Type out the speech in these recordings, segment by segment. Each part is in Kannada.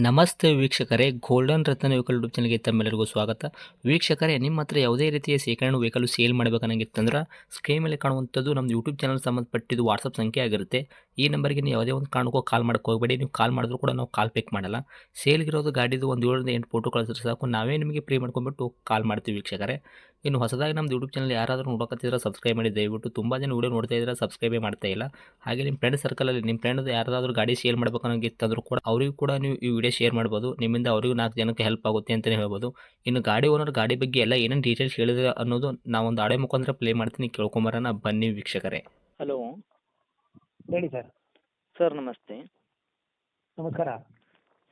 ನಮಸ್ತೆ ವೀಕ್ಷಕರೇ, ಗೋಲ್ಡನ್ ರತ್ನ ವೆಹಿಕಲ್ ಯೂಟ್ಯೂಬ್ ಚಾನಲ್ಗೆ ತಮ್ಮೆಲ್ಲರಿಗೂ ಸ್ವಾಗತ. ವೀಕ್ಷಕರೇ, ನಿಮ್ಮ ಹತ್ರ ಯಾವುದೇ ರೀತಿಯ ಶೇಖರಣೆ ವೆಹಿಕಲ್ ಸೇಲ್ ಮಾಡಬೇಕನ್ನಂಗಿತ್ತಂದ್ರೆ ಸ್ಕ್ರೀನ್ ಮೇಲೆ ಕಾಣುವಂಥದ್ದು ನಮ್ಮ ಯೂಟ್ಯೂಬ್ ಚಾನಲ್ ಸಂಬಂಧಪಟ್ಟಿದ್ದು ವಾಟ್ಸಪ್ ಸಂಖ್ಯೆ ಆಗಿರುತ್ತೆ. ಈ ನಂಬರ್ಗೆ ನೀವು ಯಾವುದೇ ಒಂದು ಕಾರಣಕ್ಕೂ ಕಾಲ್ ಮಾಡೋಕ್ಕೆ ಹೋಗಬೇಡಿ. ನೀವು ಕಾಲ್ ಮಾಡಿದ್ರು ಕೂಡ ನಾವು ಕಾಲ್ ಪಿಕ್ ಮಾಡಲ್ಲ. ಸೇಲ್ಗಿರೋದು ಗಾಡಿದು ಒಂದು 7ರಿಂದ 8 ಫೋಟೋ ಕಳಿಸಿದ್ರೆ ಸಾಕು, ನಾವೇ ನಿಮಗೆ ಪ್ರೀ ಮಾಡ್ಕೊಂಡ್ಬಿಟ್ಟು ಕಾಲ್ ಮಾಡ್ತೀವಿ ವೀಕ್ಷಕರೇ. ಇನ್ನು ಹೊಸದಾಗಿ ನಮ್ಮದು ಯೂಟ್ಯೂಬ್ ಚಾನಲ್ ಯಾರಾದರೂ ನೋಡೋಕತ್ತಿದ್ರೆ ಸಬ್ಸ್ಕ್ರೈಬ್ ಮಾಡಿ ದಯವಿಟ್ಟು. ತುಂಬ ಜನ ವೀಡಿಯೋ ನೋಡ್ತಾ ಇದ್ದಾರೆ, ಸಬ್ಸ್ಕ್ರೈಬೇ ಮಾಡ್ತಾ ಇಲ್ಲ. ಹಾಗೆ ನಿಮ್ಮ ಫ್ರೆಂಡ್ ಸರ್ಕಲಲ್ಲಿ ನಿಮ್ಮ ಫ್ರೆಂಡ್ ಯಾರಾದರೂ ಗಾಡಿ ಸೇಲ್ ಮಾಡಬೇಕನ್ನೋಂಗಿತ್ತಂದ್ರೂ ಕೂಡ ಅವರಿಗೂ ಕೂಡ ನೀವು ಈ ವಿಡಿಯೋ ಶೇರ್ ಮಾಡ್ಬೋದು. ನಿಮ್ಮಿಂದ ಅವರಿಗೂ 4 ಜನಕ್ಕೆ ಹೆಲ್ಪ್ ಆಗುತ್ತೆ ಅಂತಲೇ ಹೇಳ್ಬೋದು. ಇನ್ನು ಗಾಡಿ ಓನರ್ ಗಾಡಿ ಬಗ್ಗೆ ಎಲ್ಲ ಏನೇನು ಡೀಟೇಲ್ಸ್ ಹೇಳಿದ್ರೆ ಅನ್ನೋದು ನಾವೊಂದು ಆಡಿಯೋ ಮುಖಾಂತರ ಪ್ಲೇ ಮಾಡ್ತೀನಿ, ಕೇಳ್ಕೊಂಬರೋಣ ಬನ್ನಿ ವೀಕ್ಷಕರೇ. ಹಲೋ ಹೇಳಿ ಸರ್. ಸರ್ ನಮಸ್ತೆ. ನಮಸ್ಕಾರ.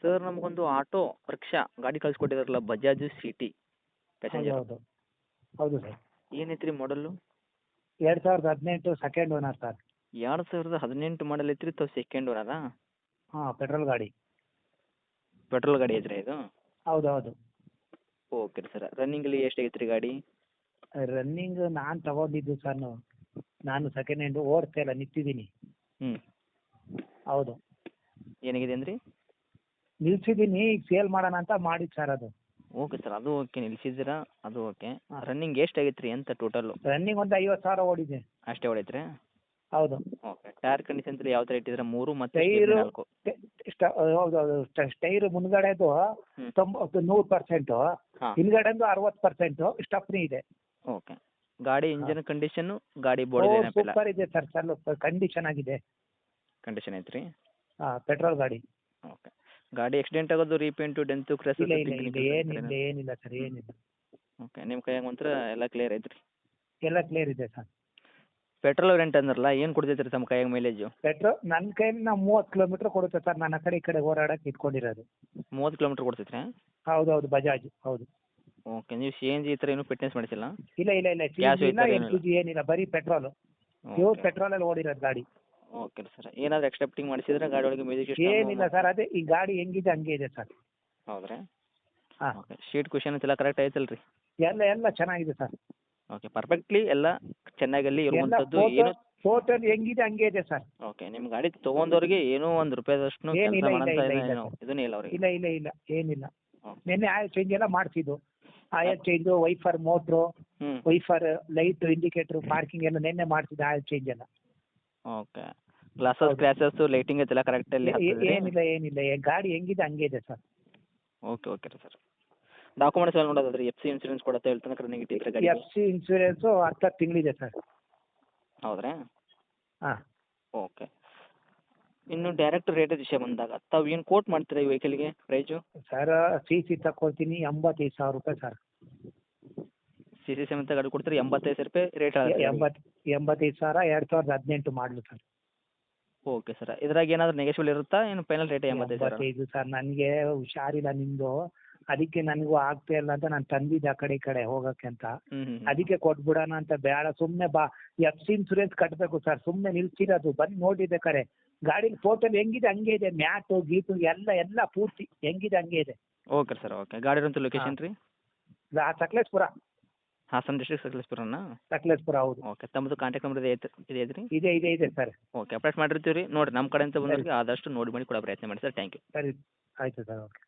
ಸರ್ ನಮಗೊಂದು ಆಟೋ ರಿಕ್ಷಾ ಗಾಡಿ ಕಳಿಸ್ಕೊಟ್ಟಿದಾರಲ್ಲ, ಬಜಾಜ್ ಸಿಟಿ ಪ್ಯಾಸೆಂಜರ್, ಹೌದು ಹೌದು ಸರ್. ಏನೈತ್ರಿ ಮಾಡಲ್ಲು? 2018 second owner sir. 2018 ಮಾಡಲ್ ಐತ್ರಿ, ತಾವು ಸೆಕೆಂಡ್ ಓನರಾ? ಹಾಂ, ಪೆಟ್ರೋಲ್ ಗಾಡಿ. ಪೆಟ್ರೋಲ್ ಗಾಡಿ ಐತ್ರಿ ಇದು? ಹೌದು ಹೌದು. ಓಕೆ ರೀ ಸರ್. ರನ್ನಿಂಗಲ್ಲಿ ಎಷ್ಟು ಐತ್ರಿ ಗಾಡಿ? ರನ್ನಿಂಗ್ ನಾನು ತಗೊಂಡಿದ್ದು ಸರ್, ನಾನು ಸೆಕೆಂಡ್ ಹ್ಯಾಂಡು ಓಡಿಸ್ತಾ ಇಲ್ಲ, ನಿಂತಿದ್ದೀನಿ. ಹ್ಞೂ, ಹೌದು, ಏನಾಗಿದೆ ಅಂದ್ರಿ? ನಿಲ್ಸಿದ್ದೀನಿ, ಈಗ ಸೇಲ್ ಮಾಡೋಣ ಅಂತ ಮಾಡಿದ್ದು ಸರ್ ಅದು. ಓಕೆ ಸರ್, ಅದು ಓಕೆ, ನಿಲ್ಸಿದ್ದೀರಾ, ಅದು ಓಕೆ. ಹಾಂ. ರನ್ನಿಂಗ್ ಎಷ್ಟು ಆಗೈತ್ರಿ ಅಂತ ಟೋಟಲ್ಲು? ರನ್ನಿಂಗ್ ಒಂದು 50,000 ಓಡಿದೆ. ಅಷ್ಟೇ ಹೊಡೈತ್ರಿ? ಹೌದು. ಓಕೆ. ಟೈರ್ ಕಂಡೀಷನ್ ಯಾವ ಥರ ಇಟ್ಟಿದ್ರೆ? 3 ಮತ್ತು ಟೈರು 4? ಹೌದು ಹೌದು. ಟೈರು ಮುಂದ್ಗಡೆದು ಹ್ಞೂ. 100%, ಹಾಂ. ಹಿಂದ್ಗಡೆದು 60%, ಸ್ಟಪ್ನಿ ಇದೆ. ಓಕೆ. ಗಾಡಿ ಇಂಜನ್ ಕಂಡೀಷನ್ನು, ಗಾಡಿ ಬೋರ್ಡ್ ಏನಿಲ್ಲ? ಸೂಪರ್ ಇದೆ ಸರ್, ಸ್ವಲ್ಪ ಕಂಡೀಷನ್ ಆಗಿದೆ. ಕಂಡೀಷನ್ ಐತ್ರಿ? ಹಾಂ, ಪೆಟ್ರೋಲ್ ಗಾಡಿ. ಓಕೆ. ಗಾಡಿ ಆಕ್ಸಿಡೆಂಟ್ ಆಗೋದು, ರೀಪೇಂಟು, ಡೆಂತು, ಕ್ರ್ಯಾಶ್? ಇಲ್ಲ ಇಲ್ಲ ಇಲ್ಲ, ಏನಿಲ್ಲ ಏನಿಲ್ಲ ಸರ್, ಏನಿಲ್ಲ. ಓಕೆ. ನಿಮ್ಮ ಕೈಯಾಗ ಒಂಥರ ಎಲ್ಲ ಕ್ಲಿಯರ್ ಐತ್ರಿ? ಎಲ್ಲ ಕ್ಲಿಯರ್ ಇದೆ ಸರ್. ಪೆಟ್ರೋಲ್ ವೇರಿಯಂಟ್ ಅಂದ್ರಲ್ಲ, ಏನು ಕೊಡ್ತೈತ್ರಿ ತಮ್ಮ ಕೈಯಾಗ ಮೈಲೇಜು? ಪೆಟ್ರೋಲ್ ನನ್ನ ಕೈಯಲ್ಲಿ ನಾವು 30 ಕಿಲೋಮೀಟ್ರ್ ಕೊಡುತ್ತೆ ಸರ್. ನಾನು ಆ ಕಡೆ ಈ ಕಡೆ ಓಡಾಡಕ್ಕೆ ಇಟ್ಕೊಂಡಿರೋದು. 30 ಕಿಲೋಮೀಟ್ರ್ ಕೊಡ್ತೈತ್ರಿ? ಹೌದು ಹೌದು, ಬಜಾಜ್. ಹೌದು. ಓಕೆ. ನೀವು ಸಿ ಎನ್ ಜಿ ಈ ಥರ ಏನೂ ಫಿಟ್ನೆಸ್ ಮಾಡಿಸಿಲ್ಲ? ಇಲ್ಲ ಇಲ್ಲ ಇಲ್ಲ, Gas CNG ಇಲ್ಲ, ಐತೆ LPG ಏನಿಲ್ಲ, ಬರೀ ಪೆಟ್ರೋಲು. ಪ್ಯೂರ್ ಪೆಟ್ರೋಲಲ್ಲಿ ಓಡಿರೋದು ಗಾಡಿ. Okay sir. ಏನಾದರೂ ಎಕ್ಸ್ಟ್ರಾ ಫಿಟ್ಟಿಂಗ್ ಮಾಡಿಸಿದ್ರೆ ಗಾಡಿ ಒಳಗೆ ಮ್ಯೂಸಿಕ್ ಸಿಸ್ಟಮ್? ಏನಿಲ್ಲ ಸರ್, ಅದೇ ಈ ಗಾಡಿ ಹೆಂಗಿದೆ ಹಂಗೆ ಇದೆ ಸರ್. ಹೌದ್ರಾ? ಹಾಂ, ಓಕೆ. ಶೀಟ್ ಕುಷನ್ ಎಲ್ಲ ಕರೆಕ್ಟ್ ಐತಲ್ಲ ರೀ? ಎಲ್ಲ ಎಲ್ಲ ಚೆನ್ನಾಗಿದೆ ಸರ್. ಓಕೆ. ಪರ್ಫೆಕ್ಟ್ಲಿ ಎಲ್ಲ ಚೆನ್ನಾಗಲ್ಲಿ ಎಲ್ಲ ಇರುವಂಥದ್ದು ಏನು? ಟೋಟಲ್ ಹೆಂಗಿದೆ ಹಂಗೆ ಇದೆ ಸರ್. ಓಕೆ. ನಿಮ್ಮ ಗಾಡಿ ತೊಗೊಂಡವ್ರಿಗೆ ಏನೂ ಒಂದು ರೂಪಾಯಿದಷ್ಟು ಕೆಲಸ ಏನಿಲ್ಲ, ಇಲ್ಲ, ಮಾಡೋಂಥ ಇಲ್ಲ, ಇಲ್ಲ ಏನು ಸರ್. ಇದನ್ನೇ ಇಲ್ಲ ಅವ್ರಿಗೆ? ಇಲ್ಲ ಇಲ್ಲ ಇಲ್ಲ, ಏನಿಲ್ಲ. ಓಕೆ. ನಿನ್ನೆ ಆಯಿಲ್ ಚೇಂಜ್ ಎಲ್ಲ ಮಾಡಿಸಿದ್ದು. ಆಯಿಲ್ ಚೇಂಜು, ವೈಫರ್ ಮೋಟ್ರು, ಹ್ಞೂ. ವೈಫರ್ ಲೈಟ್, ಇಂಡಿಕೇಟ್ರು, ಪಾರ್ಕಿಂಗ್ ಎಲ್ಲ ನಿನ್ನೆ ಮಾಡಿಸಿದ್ದು ಆಯಿಲ್ ಚೇಂಜ್ ಎಲ್ಲ. ಓಕೆ. ಗ್ಲಾಸಸ್, ಸ್ಕ್ರ್ಯಾಚಸ್, ಲೈಟಿಂಗ್ ಐತೆಲ್ಲ ಕರೆಕ್ಟಲ್ಲಿ ಹಾಕ್ತಿದ್ರಿ? ಏನಿಲ್ಲ ಏನಿಲ್ಲ, ಗಾಡಿ ಹೆಂಗಿದೆ ಹಂಗೆ ಇದೆ ಸರ್. ಓಕೆ ಓಕೆ ರೀ ಸರ್. ಡಾಕ್ಯುಮೆಂಟ್ಸ್ ಎಲ್ಲ ನೋಡೋದಾದ್ರೆ ಎಫ್ ಸಿ ಇನ್ಸೂರೆನ್ಸ್ ಕೊಡುತ್ತೆ ಹೇಳ್ತಾನೆ ರನ್ನಿಂಗ್ ಇಟ್ಟಿದ್ರೆ ಗಾಡಿ? FC ಇನ್ಸೂರೆನ್ಸು 10 ತಿಂಗಳಿದೆ ಸರ್. ಹೌದ್ರಾ? ಹಾಂ. ಓಕೆ. ಇನ್ನು ಡೈರೆಕ್ಟ್ ರೇಟ್ ವಿಷಯ ಬಂದಾಗ ತಾವು ಏನು ಕೋಟ್ ಮಾಡ್ತೀರಾ ಈ ವೆಹಿಕಲ್ಗೆ ಪ್ರೈಸು? ಸರ್, CC ತಗೊಳ್ತೀನಿ 85,000 ರೂಪಾಯಿ ಸರ್. ಸಿ ಸಿ ಸಮೇತ ಗಾಡಿ ಕೊಡ್ತೀರಿ? 85,000 ರೂಪಾಯಿ ರೇಟ್ ಆಗುತ್ತೆ? 85,000, 2018 ಮಾಡಲು ಸರ್. Okay sir. ಇದ್ರಾಗ ಏನಾದರೂ ನೆಗೆಶ್ವಲ್ ಇರುತ್ತಾ, ಏನು ಫೈನಲ್ ರೇಟ್ 85,000? 85 ಸರ್. ನನಗೆ ಹುಷಾರಿಲ್ಲ ನಿಮ್ಮದು, ಅದಕ್ಕೆ ನನಗೂ ಆಗ್ತಾ ಇಲ್ಲ ಅಂತ ನಾನು ತಂದಿದ್ದೆ ಆ ಕಡೆ ಈ ಕಡೆ ಹೋಗೋಕ್ಕೆ ಅಂತ. ಹ್ಞೂ. ಅದಕ್ಕೆ ಕೊಟ್ಬಿಡೋಣ ಅಂತ. ಬೇಡ, ಸುಮ್ಮನೆ ಬಾ, FC ಇನ್ಸೂರೆನ್ಸ್ ಕಟ್ಟಬೇಕು ಸರ್. ಸುಮ್ಮನೆ ನಿಲ್ಸಿರೋದು ಬಂದು ನೋಡಿಬೇಕಾರೆ ಗಾಡಿ ಟೋಟಲ್ ಹೆಂಗಿದೆ ಹಂಗೆ ಇದೆ. ಮ್ಯಾಟು ಗೀಟು ಎಲ್ಲ ಎಲ್ಲ ಪೂರ್ತಿ ಹೆಂಗಿದೆ ಹಂಗೆ ಇದೆ. Okay sir. ಓಕೆ. ಗಾಡಿ ಇರೋಂಥ ಲೊಕೇಶನ್ ರೀ? ಸಕಲೇಶ್ಪುರ. ಹಾಸನ ಡಿಸ್ಟ್ರಿಕ್ಟ್ ಸಕಲೇಶ್ಪುರನಾ? ಸಕಲೇಶ್ಪುರ, ಹೌದು. ಓಕೆ. ತಮ್ಮದು ಕಾಂಟ್ಯಾಕ್ಟ್ ನಂಬರ್ ಇದೆ ಐತ್ರಿ? ಇದೆ ಇದೆ ಇದೆ ಸರ್. ಓಕೆ. ಅಪ್ಡೇಟ್ ಮಾಡಿರ್ತೀವಿ ರೀ. ನೋಡಿರಿ, ನಮ್ಮ ಕಡೆಯಿಂದ ಬಂದವ್ರಿಗೆ ಆದಷ್ಟು ನೋಡಿ ಮಾಡಿ ಕೊಡೋ ಪ್ರಯತ್ನ ಮಾಡಿ ಸರ್. Thank you. ಸರಿ, ಆಯಿತು ಸರ್. ಓಕೆ.